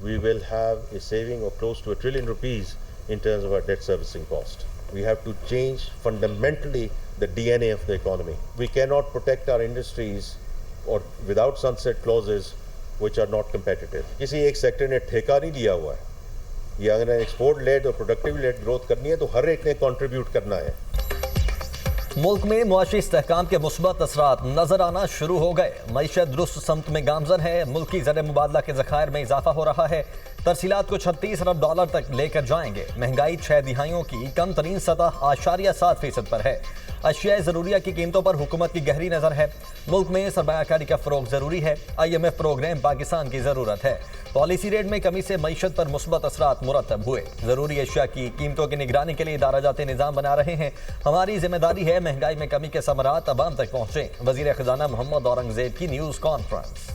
we will have a saving of close to ₹1 trillion in terms of our debt servicing cost. We have to change fundamentally the DNA of the economy. We cannot protect our industries or without sunset clauses which are not competitive. किसी एक sector ने ठेका नहीं लिया हुआ है। ये अगर एक्सपोर्ट लेड और प्रोडक्टिव लेड ग्रोथ करनी है तो हर एक ने कंट्रीब्यूट करना है। मुल्क में मुआशी इस्तेहकाम के मुस्बत असरात नजर आना शुरू हो गए। मईशत दुरुस्त समत में गामजन है। मुल्की ज़र मुबादला के ज़खायर में इजाफा हो रहा है। तरसीलात को $36 अरब तक लेकर जाएंगे। महंगाई 6 दिहाइयों की कम तरीन सतह 8.7% पर है। अशिया ज़रूरिया की कीमतों पर हुकूमत की गहरी नज़र है। मुल्क में सरमायाकारी का फ़रोग ज़रूरी है। IMF प्रोग्राम पाकिस्तान की ज़रूरत है। पॉलिसी रेट में कमी से मईशत पर मुस्बत असरात मुरतब हुए। ज़रूरी अशिया की कीमतों की निगरानी के लिए इदारा जाती निज़ाम बना रहे हैं। हमारी जिम्मेदारी है महंगाई में कमी के समरात अवाम तक पहुँचे। वज़ीर ख़जाना मोहम्मद औरंगज़ेब की न्यूज़ कॉन्फ्रेंस।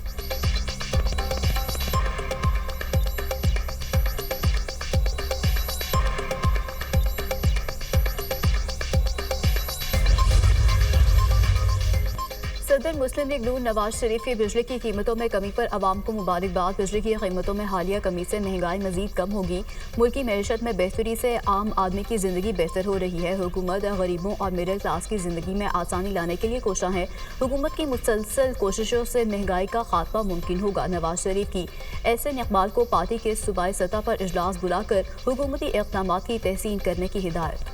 सदर मुस्लिम लीग नून नवाज शरीफ की बिजली की कीमतों में कमी पर आवाम को मुबारकबाद। बिजली की कीमतों में हालिया कमी से महंगाई मजीद कम होगी। मुल्की मैशत में बेहतरी से आम आदमी की जिंदगी बेहतर हो रही है। हुकूमत गरीबों और मिडिल क्लास की जिंदगी में आसानी लाने के लिए कोशा है। हुकूमत की मुसलसल कोशिशों से महंगाई का खात्मा मुमकिन होगा। नवाज शरीफ की एहसन इकबाल को पार्टी के सूबाई सतह पर इजलास बुलाकर हुकूमती इक़दाम की तहसीन करने की हिदायत।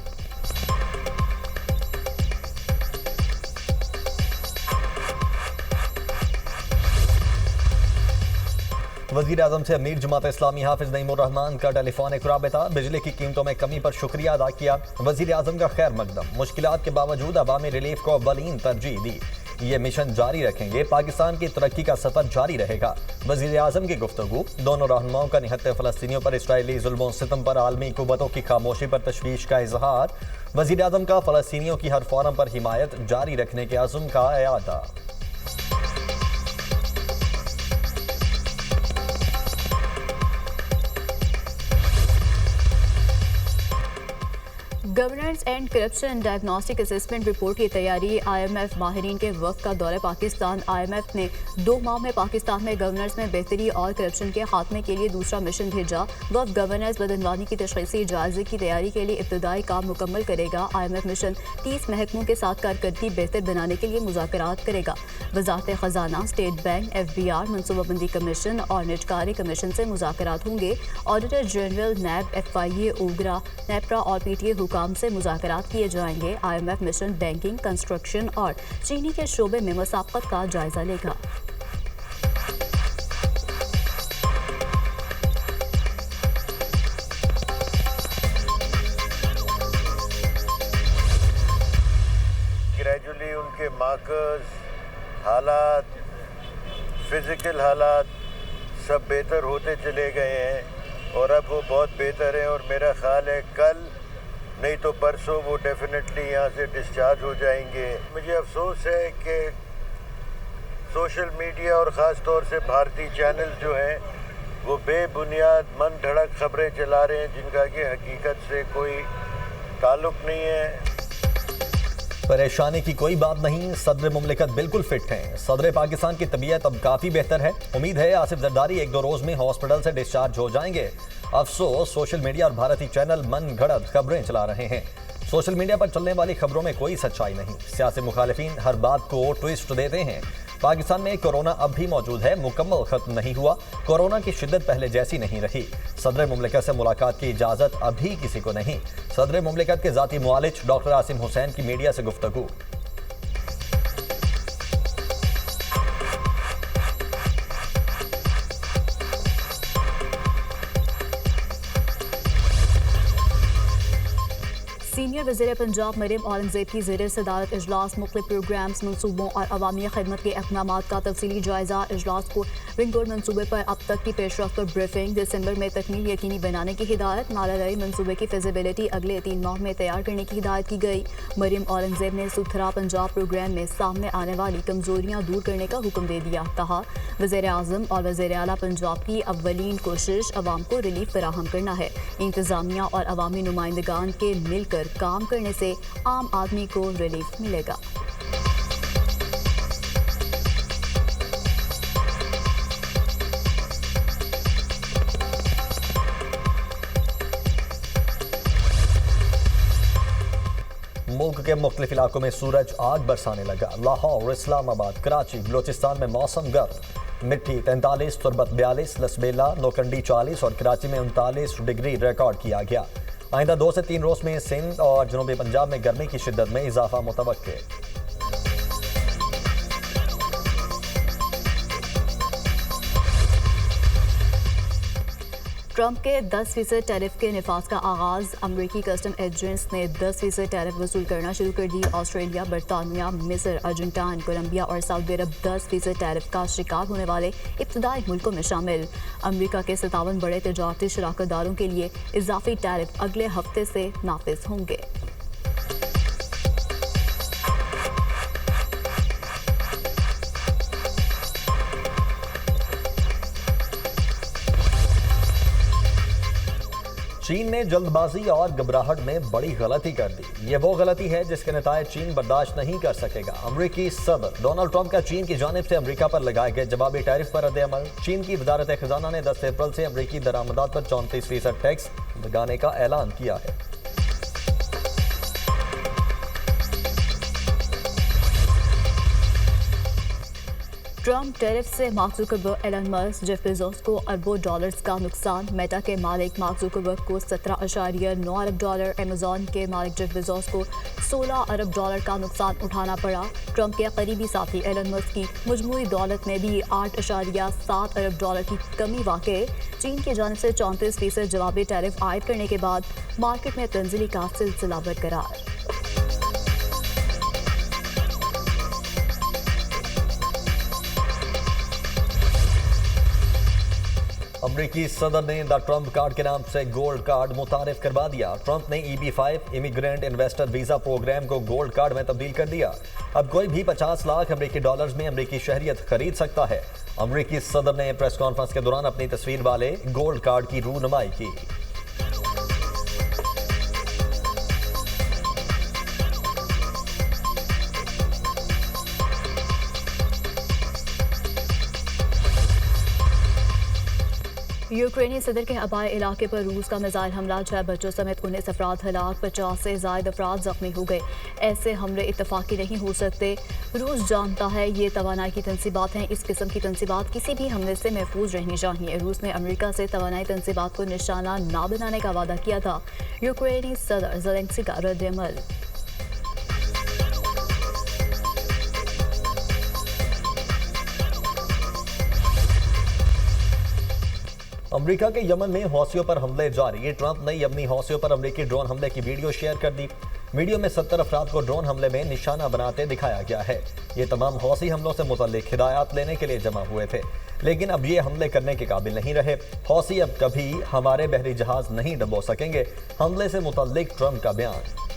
वज़ीर आज़म से अमीर जमात इस्लामी हाफिज़ नईमुर रहमान का टेलीफोनिक राबिता। बिजली की कीमतों में कमी पर शुक्रिया अदा किया। वज़ीर आज़म का खैर मकदम। मुश्किलात के बावजूद अवामी रिलीफ को अव्वलीन तरजीह दी। ये मिशन जारी रखेंगे। पाकिस्तान की तरक्की का सफ़र जारी रहेगा। वज़ीर आज़म की गुफ्तगू। दोनों रहनुमाओं का निहत्ते फ़लस्तीनियों पर इसराइली जुल्म सितम पर आलमी कुव्वतों की खामोशी पर तशवीश का इजहार। वज़ीर आज़म का फ़लस्तीनियों की हर फोरम पर हिमायत जारी रखने के अज़्म का एआदा। Governance and corruption diagnostic assessment report की तैयारी। IMF माहिरीन के वक्त का दौरे पाकिस्तान। IMF ने 2 माह में पाकिस्तान में गवर्नेंस में बेहतरी और करप्शन के खात्मे के लिए दूसरा मिशन भेजा। वक्त गवर्नेंस बदनवानी की तशख़ीसी जायजे की तैयारी के लिए इब्तदाई काम मुकम्मल करेगा। IMF मिशन 30 महकमों के साथ कारकर्दगी बेहतर बनाने के लिए मुज़ाकरात करेगा। वज़ारत ख़जाना, स्टेट बैंक, FBR, मनसूबाबंदी कमीशन और निजकारी कमीशन से मुज़ाकरात होंगे। Auditor general, NAB, FIA, OGRA, NEPRA और PTA हुकाम से मुज़ाकरात किए जाएंगे। IMF मिशन बैंकिंग, कंस्ट्रक्शन और चीनी के शोबे में मुसाबकत का जायजा लेगा। ग्रेजुअली उनके मार्कर्स, हालात, फिजिकल हालात सब बेहतर होते चले गए हैं और अब वो बहुत बेहतर है और मेरा ख्याल है कल नहीं तो परसों वो डेफिनेटली यहाँ से डिस्चार्ज हो जाएंगे। मुझे अफसोस है कि सोशल मीडिया और ख़ास तौर से भारतीय चैनल जो हैं वो बेबुनियाद मन धड़क खबरें चला रहे हैं जिनका कि हकीकत से कोई ताल्लुक़ नहीं है। परेशानी की कोई बात नहीं। सदर मुमलिकत बिल्कुल फिट हैं। सदर पाकिस्तान की तबीयत अब काफ़ी बेहतर है। उम्मीद है आसिफ जरदारी 1-2 रोज़ में हॉस्पिटल से डिस्चार्ज हो जाएंगे। अफसोस सोशल मीडिया और भारतीय चैनल मन गढ़ंत खबरें चला रहे हैं। सोशल मीडिया पर चलने वाली खबरों में कोई सच्चाई नहीं। सियासी मुखालिफिन हर बात को ट्विस्ट देते हैं। पाकिस्तान में कोरोना अब भी मौजूद है, मुकम्मल खत्म नहीं हुआ। कोरोना की शिद्दत पहले जैसी नहीं रही। सदर मुमलिकत से मुलाकात की इजाज़त अभी किसी को नहीं। सदर मुमलिकत के ज़ाती मुआलिज डॉक्टर आसिम हुसैन की मीडिया से गुफ्तगू। सीनियर वज़ीर पंजाब मरीम औरंगज़ेब की ज़ेर सदारत इजलास। मुख्तलिफ प्रोग्राम्स, मनसूबों और अवामी खिदमत के इक़दामात का तफसीली जायज़ा। इजलास को रिंग रोड मनसूबे पर अब तक की पेशरफ्त पर ब्रीफिंग। दिसंबर में तकमील यकीनी बनाने की हिदायत। नालादारी मनसूबे की फिजिबिलिटी अगले 3 माह में तैयार करने की हिदायत की गई। मरीम औरंगज़ेब ने सुथरा पंजाब प्रोग्राम में सामने आने वाली कमजोरियाँ दूर करने का हुक्म दे दिया। कहा, वज़ीर आज़म और वज़ीर आला पंजाब की अव्वलीन कोशिश अवाम को रिलीफ फराहम करना है। इंतज़ामिया और अवामी नुमाइंदगान के मिलकर काम करने से आम आदमी को रिलीफ मिलेगा। मुल्क के मुख्तलिफ इलाकों में सूरज आग बरसाने लगा। लाहौर, इस्लामाबाद, कराची, बलोचिस्तान में मौसम गर्म। मिट्टी 43, तुरबत 42, लसबेला, नौकंडी 40 और कराची में 39 डिग्री रिकॉर्ड किया गया। आइंदा 2 से 3 रोज में सिंध और जनूबी पंजाब में गर्मी की शिद्दत में इजाफा मुतवक्के। ट्रंप के 10% टैरिफ के निफाज का आगाज। अमरीकी कस्टम एजेंट्स ने 10% टैरिफ वसूल करना शुरू कर दी। ऑस्ट्रेलिया, बरतानिया, मिस्र, अर्जेंटाइन, कोलंबिया और सऊदी अरब 10% टैरिफ का शिकार होने वाले इब्तदाई मुल्कों में शामिल। अमरीका के 57 बड़े तजारती शराकतदारों के लिए इजाफी टैरिफ अगले हफ्ते से नाफिज होंगे। चीन ने जल्दबाजी और घबराहट में बड़ी गलती कर दी। ये वो गलती है जिसके नतायज चीन बर्दाश्त नहीं कर सकेगा। अमरीकी सदर डोनाल्ड ट्रंप का चीन की जानिब से अमरीका पर लगाए गए जवाबी टैरिफ पर रद्द-ए-अमल। चीन की वजारत खजाना ने 10 अप्रैल से अमरीकी दरामदात पर 34% टैक्स लगाने का ऐलान किया है। ट्रंप टैरिफ से Mark Zuckerberg, Elon Musk, Jeff Bezos को अरबों डॉलर्स का नुकसान। मेटा के मालिक मार्क जुकरबर्ग को 17.9 अरब डॉलर, अमेजॉन के मालिक जेफ बेजोस को 16 अरब डॉलर का नुकसान उठाना पड़ा। ट्रंप के करीबी साथी एलन मस्क की मजमूई दौलत में भी 8.7 अरब डॉलर की कमी वाक़ई। चीन की जानिब से 34% जवाबी टैरिफ आयद करने के बाद मार्केट में तंजिली का सिलसिला बरकरार। अमरीकी सदर ने द ट्रंप कार्ड के नाम से गोल्ड कार्ड मुतारिफ करवा दिया। ट्रंप ने EB-5 immigrant investor visa program को गोल्ड कार्ड में तब्दील कर दिया। अब कोई भी 50 लाख अमरीकी डॉलर्स में अमरीकी शहरियत खरीद सकता है। अमरीकी सदर ने प्रेस कॉन्फ्रेंस के दौरान अपनी तस्वीर वाले गोल्ड कार्ड की रूनुमाई की। यूक्रेनी सदर के अबाई इलाके पर रूस का मिसाइल हमला, 6 बच्चों समेत 19 अफराद हलाक, 50 से ज़ायद अफराद जख्मी हो गए। ऐसे हमले इत्तफाकी नहीं हो सकते। रूस जानता है ये तवानाई की तनसीबात हैं। इस किस्म की तनसीबात किसी भी हमले से महफूज रहनी चाहिए। रूस ने अमेरिका से तवानाई तनसीबात को निशाना ना बनाने का वादा किया था। यूक्रेनी सदर ज़ेलेंस्की का रद्द-ए-अमल। अमेरिका के यमन में हौसियों पर हमले जारी। ट्रंप ने यमनी हौसियों पर अमेरिकी ड्रोन हमले की वीडियो शेयर कर दी। वीडियो में 70 अफराद को ड्रोन हमले में निशाना बनाते दिखाया गया है। ये तमाम हौसी हमलों से मुतल्लिक हिदायत लेने के लिए जमा हुए थे, लेकिन अब ये हमले करने के काबिल नहीं रहे। हौसी अब कभी हमारे बहरी जहाज नहीं डुबो सकेंगे। हमले से मुतल्लिक ट्रंप का बयान।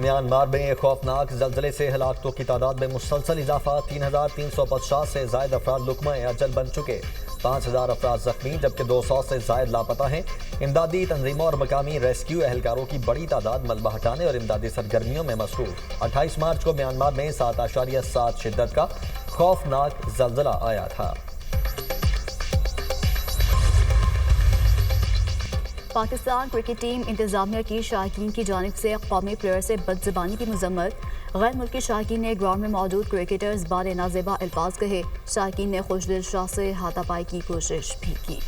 म्यांमार में एक खौफनाक जल्जले से हलाकतों की तादाद में मुसलसल इजाफा। 3,350 से जायद अफराद लुकमाए अजल बन चुके, 5,000 अफराद जख्मी, जबकि 200 से जायद लापता हैं। इमदादी तंजीमों और मकामी रेस्क्यू एहलकारों की बड़ी तादाद मलबा हटाने और इमदादी सरगर्मियों में मसरूफ। 28 मार्च को म्यांमार में 7.7 शिद्दत का खौफनाक जल्जला आया था। पाकिस्तान क्रिकेट टीम इंतजामिया की शायकीन की जानिब से कौमी प्लेयर से बदज़बानी की मजम्मत। गैर मुल्की शायकीन ने ग्राउंड में मौजूद क्रिकेटर्स बारे नाजेबा अल्फाज कहे। शायकीन ने खुशदिल शाह से हाथापाई की कोशिश भी की।